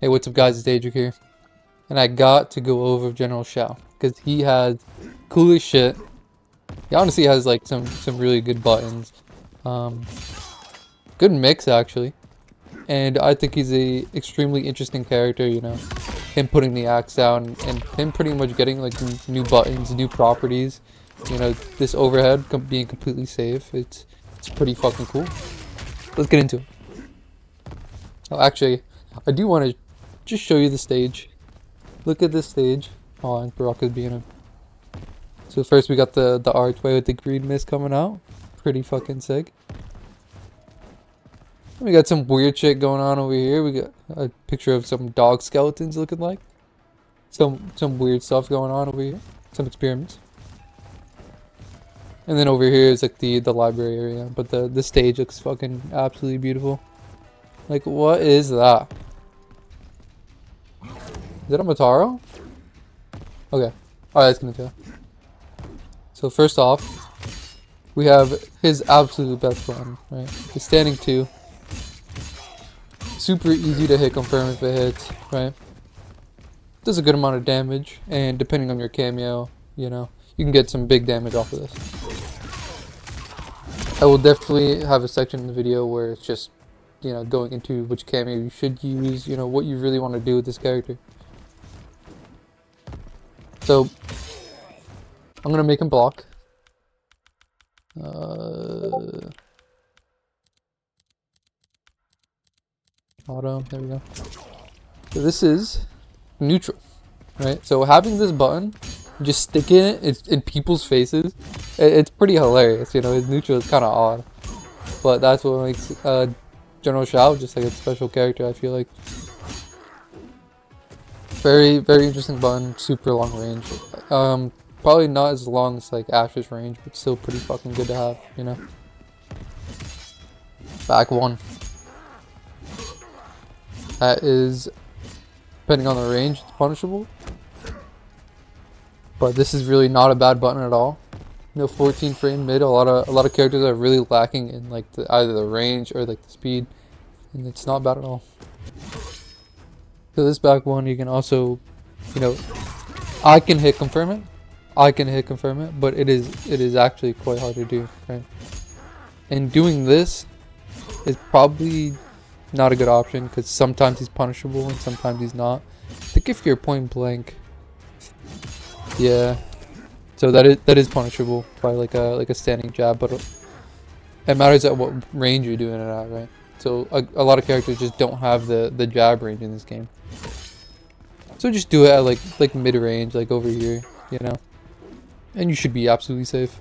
Hey, what's up guys, it's Adric here. And I got to go over General Shao. Because he has cool as shit. He honestly has like some really good buttons. Um, Good mix actually. And I think he's a extremely interesting character, you know. Him putting the axe down and him pretty much getting like new buttons, new properties. You know, this overhead being completely safe. It's pretty fucking cool. Let's get into it. Oh, actually, I do want to just show you the stage. Look at this stage. Oh, and Baraka's being a... So first we got the archway with the green mist coming out. Pretty fucking sick. We got some weird shit going on over here. We got a picture of some dog skeletons looking like. Some weird stuff going on over here. Some experiments. And then over here is like the library area. But the stage looks fucking absolutely beautiful. Like, what is that? Is that a Mataro? Okay. Alright, let's get into it. So first off, we have his absolute best one, right? The standing 2. Super easy to hit confirm if it hits, right? Does a good amount of damage, and depending on your cameo, you know, you can get some big damage off of this. I will definitely have a section in the video where it's just, you know, going into which cameo you should use, you know, what you really want to do with this character. So, I'm gonna make him block. Auto, there we go. So this is neutral, right? So having this button, just sticking it in people's faces, it's pretty hilarious, you know. His neutral is kind of odd, but that's what makes General Shao just like a special character, I feel like. Very, very interesting button, super long range. Probably not as long as like Ash's range, but still pretty fucking good to have, you know. Back 1. That is, depending on the range, it's punishable. But this is really not a bad button at all. No 14 frame mid. A lot of characters are really lacking in like either the range or like the speed, and it's not bad at all. So this back 1, you can also, you know, I can hit confirm it, but it is actually quite hard to do, right? And doing this is probably not a good option because sometimes he's punishable and sometimes he's not. I think if you're point blank, yeah. So that is punishable by like a standing jab, but it matters at what range you're doing it at, right? So a lot of characters just don't have the jab range in this game. So just do it at like mid range, like over here, you know, and you should be absolutely safe.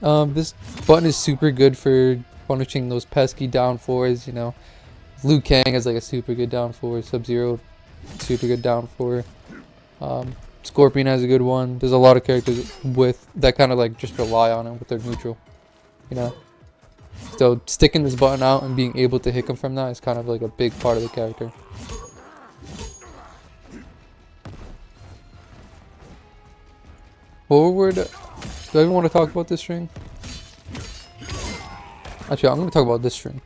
This button is super good for punishing those pesky down 4s, you know. Liu Kang has like a super good down 4, Sub-Zero, super good down 4. Scorpion has a good one. There's a lot of characters with that kind of like just rely on it with their neutral, you know. So sticking this button out and being able to hit him from that is kind of like a big part of the character. Forward. Do I even want to talk about this string? Actually, I'm going to talk about this string.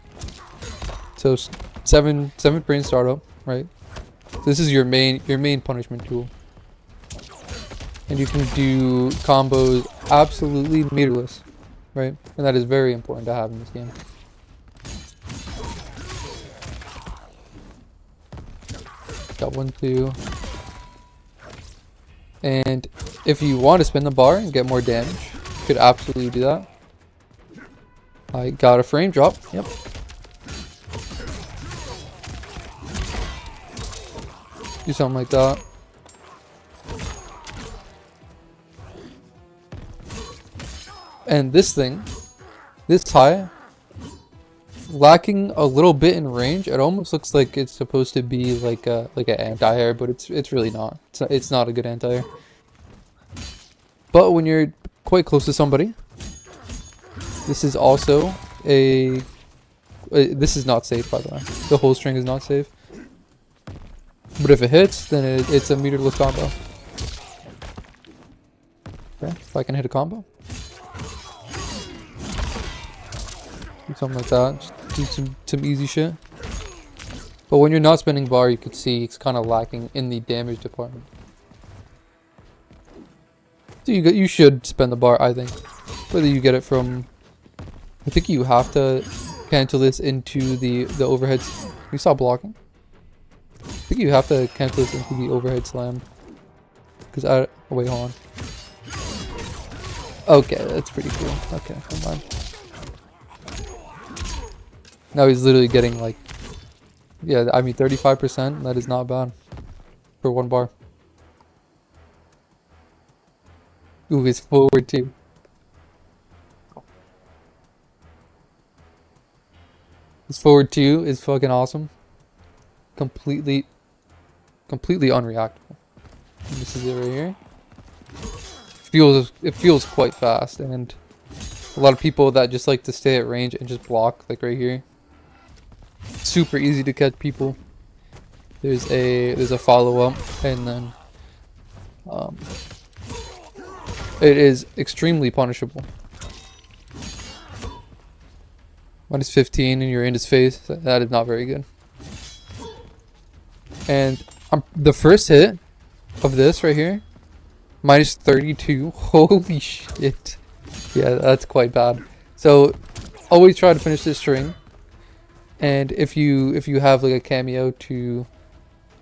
So 7th brain startup, right? This is your main punishment tool, and you can do combos absolutely meterless, right? And that is very important to have in this game. Got 1, 2. And if you want to spin the bar and get more damage, you could absolutely do that. I got a frame drop. Yep. Do something like that. And this thing, this high, lacking a little bit in range. It almost looks like it's supposed to be like an anti-air, but it's really not. It's not a good anti-air. But when you're quite close to somebody, this is also this is not safe, by the way. The whole string is not safe. But if it hits, then it's a meterless combo. Okay, if I can hit a combo. Do something like that. Just do some easy shit. But when you're not spending bar, you could see it's kind of lacking in the damage department. So you should spend the bar, I think. Whether you get it from, I think you have to cancel this into the overheads. You saw blocking. I think you have to cancel this into the overhead slam. Cause oh wait, hold on. Okay, that's pretty cool. Okay, come on. Now he's literally getting like, yeah, I mean 35%. That is not bad for one bar. Ooh, his forward too. His forward two is fucking awesome. Completely unreactable. And this is it right here. It feels quite fast, and a lot of people that just like to stay at range and just block, like right here. Super easy to catch people. There's a follow up, and then it is extremely punishable. Minus 15 and you're in his face. That is not very good. And the first hit of this right here, minus 32. Holy shit. Yeah, that's quite bad. So always try to finish this string. And if you have like a cameo to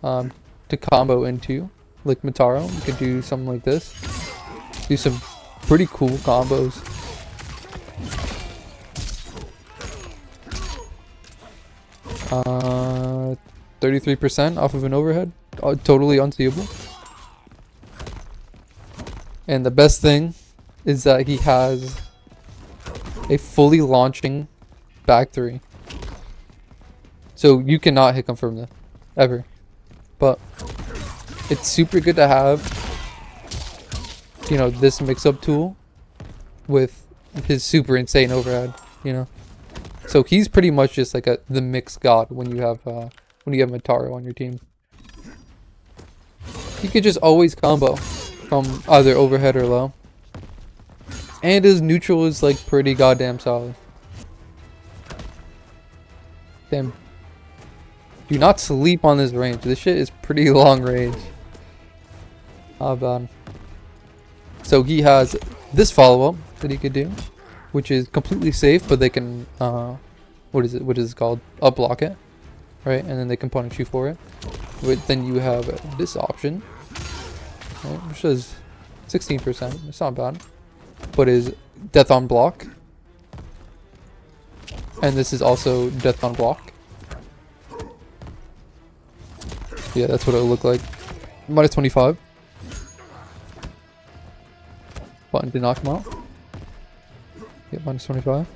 combo into, like Mataro, you could do something like this. Do some pretty cool combos. 33% off of an overhead. Totally unseeable. And the best thing is that he has a fully launching back three. So you cannot hit confirm this ever. But it's super good to have, you know, this mix-up tool with his super insane overhead, you know. So he's pretty much just like the mix god when you have Mataro on your team. He could just always combo from either overhead or low. And his neutral is like pretty goddamn solid. Damn. Do not sleep on this range. This shit is pretty long range. Not bad. So he has this follow-up that he could do, which is completely safe, but they can what is it called? Up block it. Right? And then they can punish you for it. But then you have this option. Right, which is 16%. It's not bad. But is death on block. And this is also death on block. Yeah, that's what it would look like. Minus 25. Button to knock him out. Yeah, minus 25.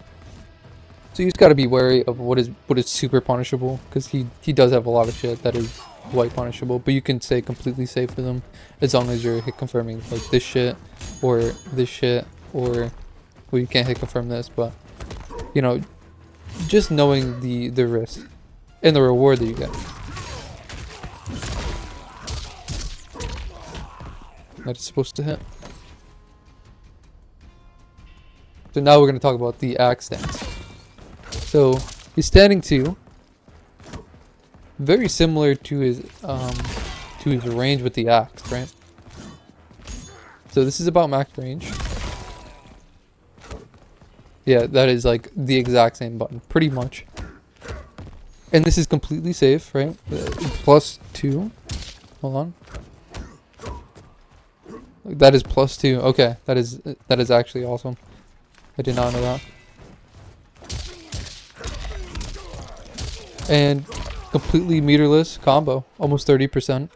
So you just gotta be wary of what is super punishable, because he does have a lot of shit that is quite punishable, but you can stay completely safe with him as long as you're hit confirming like this shit or this shit, or well, you can't hit confirm this, but you know, just knowing the risk and the reward that you get. That is supposed to hit. So now we're going to talk about the axe stance. So he's standing 2, very similar to his range with the axe, right? So this is about max range. Yeah, that is like the exact same button, pretty much. And this is completely safe, right? +2. Hold on. That is +2. Okay, that is actually awesome. I did not know that. And completely meterless combo, almost 30%.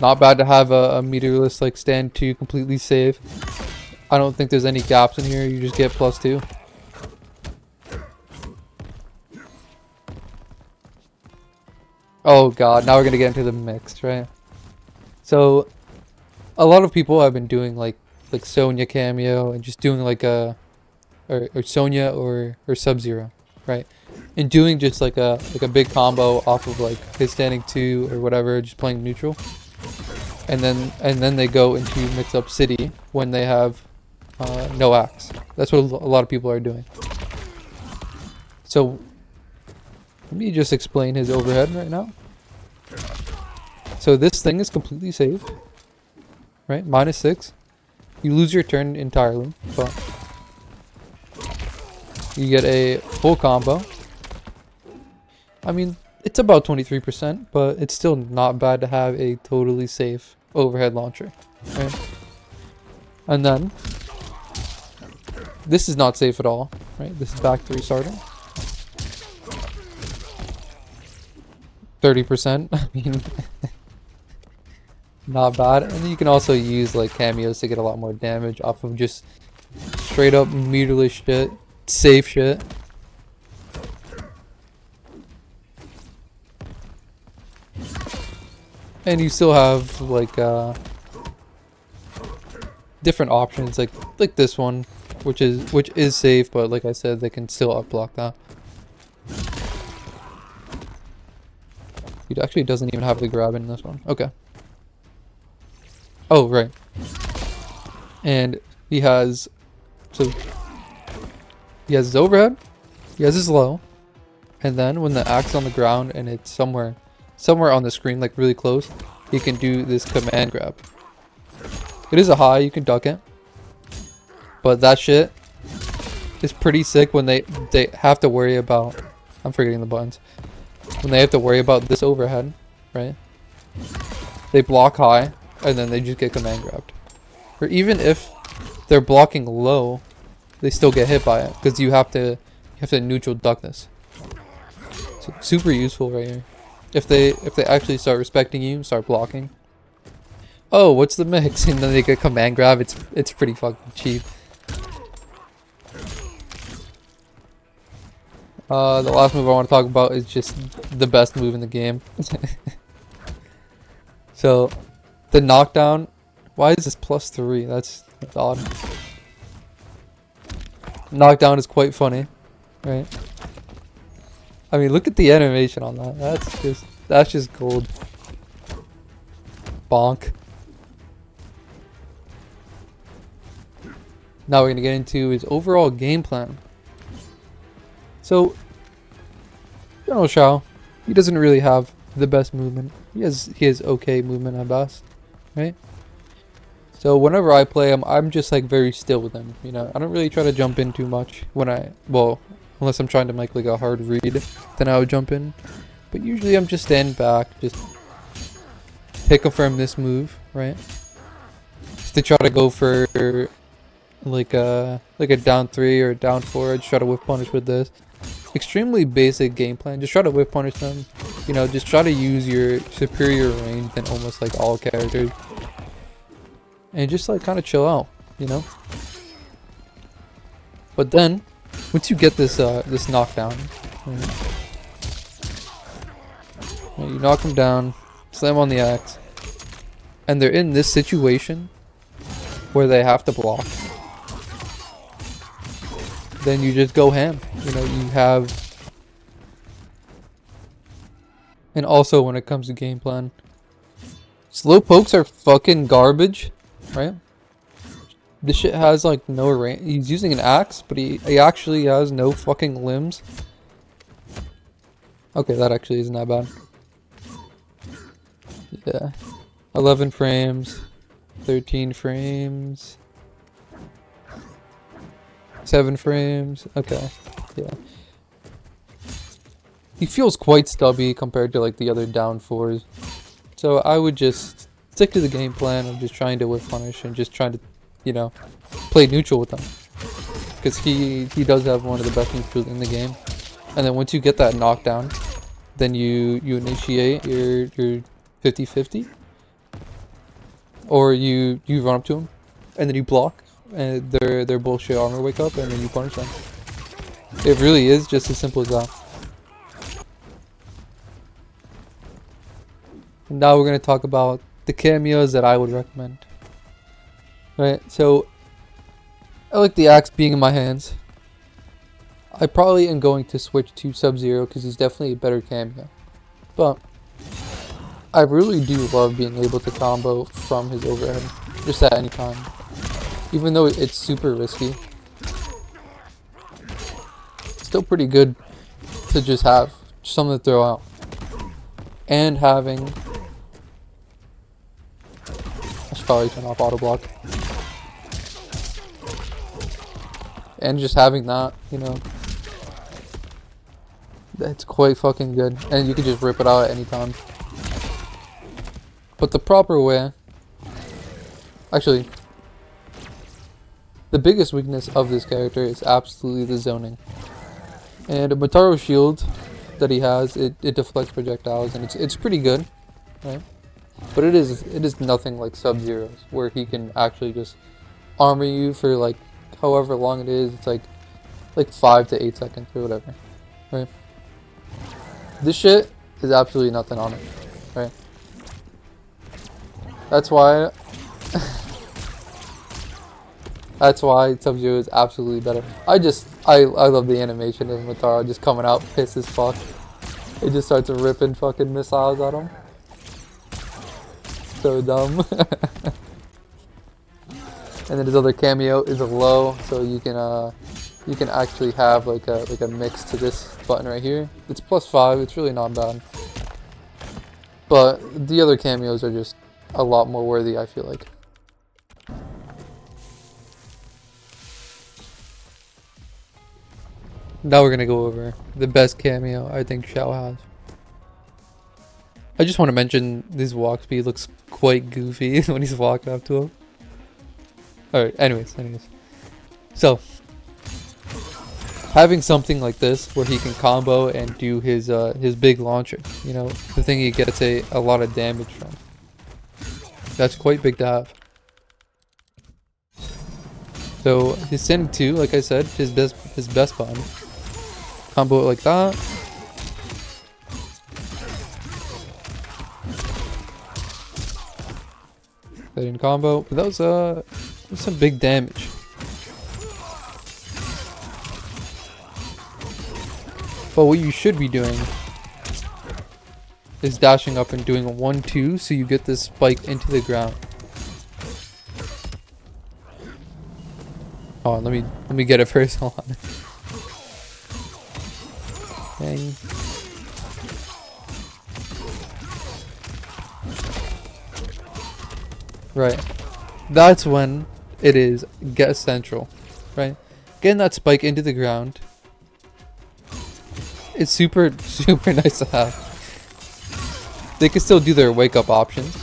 Not bad to have a meterless like stand 2 completely safe. I don't think there's any gaps in here. You just get +2. Oh god, now we're gonna get into the mixed, right? So a lot of people have been doing like Sonya Cameo and just doing like or Sonya or Sub-Zero, right? And doing just like a big combo off of like his standing 2 or whatever, just playing neutral. and then they go into mix up city when they have no axe. That's what a lot of people are doing. So let me just explain his overhead right now. So this thing is completely safe, right? -6. You lose your turn entirely, but you get a full combo. I mean, it's about 23%, but it's still not bad to have a totally safe overhead launcher, right? And then this is not safe at all, right? This is back 3 starting. 30%, I mean, not bad. And you can also use like cameos to get a lot more damage off of just straight up meterless shit, safe shit. And you still have like different options like this one, which is safe, but like I said, they can still up block that. He actually doesn't even have the grab in this one. Okay. Oh, right. And he has his overhead, he has his low, and then when the axe is on the ground and it's somewhere on the screen, like really close, he can do this command grab. It is a high, you can duck it, but that shit is pretty sick when they have to worry about, I'm forgetting the buttons, when they have to worry about this overhead, right? They block high and then they just get command grabbed. Or even if they're blocking low, they still get hit by it because you have to neutral duck this. So super useful right here. If they actually start respecting you, start blocking. Oh, what's the mix? And then they get command grab. It's pretty fucking cheap. The last move I want to talk about is just the best move in the game. So, the knockdown. Why is this +3? That's odd. Knockdown is quite funny, right? I mean, look at the animation on that. That's just gold. Bonk. Now we're gonna get into his overall game plan. So, General Shao, he doesn't really have the best movement. He has okay movement at best, right? So whenever I play him, I'm just like very still with him. You know, I don't really try to jump in too much unless I'm trying to make like a hard read, then I would jump in. But usually I'm just standing back, just pick confirm this move, right? Just to try to go for like a down 3 or down 4. I just try to whiff punish with this. Extremely basic game plan. Just try to whiff punish them. You know, just try to use your superior range than almost like all characters. And just like kind of chill out, you know? But then, once you get this this knockdown, you knock them down, slam on the axe, and they're in this situation where they have to block. Then you just go ham. You know, you have... And also when it comes to game plan, slow pokes are fucking garbage, right? This shit has like no range. He's using an axe, but he actually has no fucking limbs. Okay, that actually isn't that bad. Yeah. 11 frames. 13 frames. 7 frames. Okay. Yeah. He feels quite stubby compared to like the other down 4s. So I would just stick to the game plan of just trying to whiff punish and just trying to, you know, play neutral with him. Because he does have one of the best neutrals in the game. And then once you get that knockdown, then you initiate your 50-50. Or you run up to him and then you block and their bullshit armor wake up and then you punish them. It really is just as simple as that. And now we're going to talk about the cameos that I would recommend. Right, so I like the axe being in my hands. I probably am going to switch to Sub-Zero because he's definitely a better cameo. But I really do love being able to combo from his overhead, just at any time. Even though it's super risky, it's still pretty good to just have something to throw out. And having... I should probably turn off auto block. And just having that, you know, that's quite fucking good. And you can just rip it out at any time. But the proper way... Actually, the biggest weakness of this character is absolutely the zoning. And a Mataro's shield that he has, it deflects projectiles, and it's pretty good, right? But it is nothing like Sub-Zero's, where he can actually just armor you for like however long it is. It's like 5 to 8 seconds or whatever, right? This shit is absolutely nothing on it, right? That's why that's why Sub-Zero is absolutely better. I love the animation of Mataro just coming out pissed as fuck. It just starts ripping fucking missiles at him. So dumb. And then his other cameo is a low, so you can actually have like a mix to this button right here. It's +5, it's really not bad. But the other cameos are just a lot more worthy, I feel like. Now we're gonna go over the best cameo I think Shao has. I just want to mention this walk speed looks quite goofy when he's walking up to him. Alright, anyways. So, having something like this where he can combo and do his big launcher, you know, the thing he gets a lot of damage from. That's quite big to have. So his Sending 2, like I said, his best button. Combo it like that. That didn't combo, but that was some big damage. But what you should be doing is dashing up and doing a 1-2 so you get this spike into the ground. Oh, let me get it first. Hold on. Dang. Right. That's when it is get central, right? Getting that spike into the ground. It's super nice to have. They can still do their wake up options.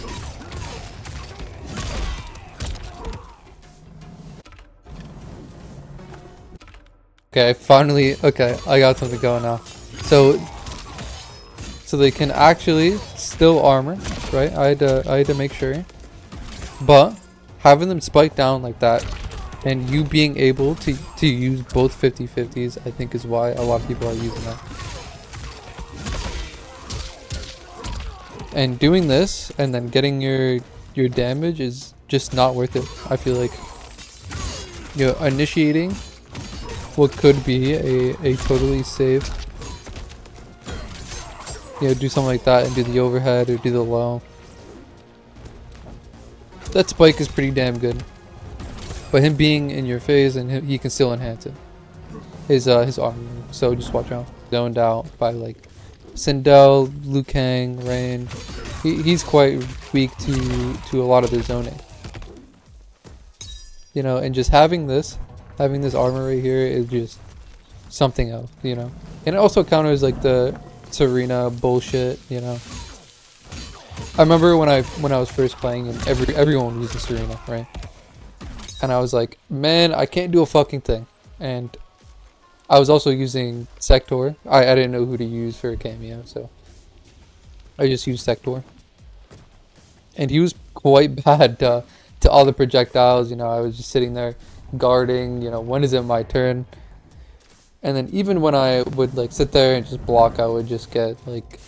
Okay, I got something going now. So they can actually still armor, right? I had to make sure. But having them spike down like that and you being able to use both 50/50s, I think is why a lot of people are using that. And doing this and then getting your damage is just not worth it. I feel like, you know, initiating what could be a totally safe, you know, do something like that and do the overhead or do the low. That spike is pretty damn good. But him being in your phase and he can still enhance it. His armor. So just watch out. Zoned out by like Sindel, Liu Kang, Rain. He's quite weak to a lot of the zoning. You know, and just having this armor right here is just something else, you know. And it also counters like the Serena bullshit, you know. I remember when I was first playing and everyone used the Serena, right? And I was like, man, I can't do a fucking thing. And I was also using Sector. I didn't know who to use for a cameo, so I just used Sector. And he was quite bad to all the projectiles, you know. I was just sitting there guarding, you know, when is it my turn? And then even when I would like sit there and just block, I would just get like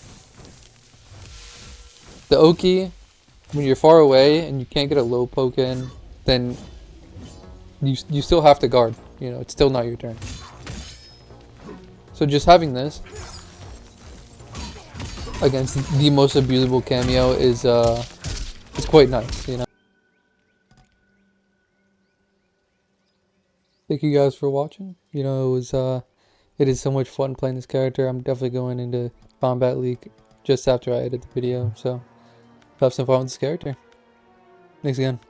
the Oki. When you're far away and you can't get a low poke in, then you still have to guard, you know. It's still not your turn. So just having this against the most abusable Cameo is it's quite nice, you know. Thank you guys for watching. You know, it is so much fun playing this character. I'm definitely going into Combat League just after I edit the video, so have some fun with this character. Thanks again.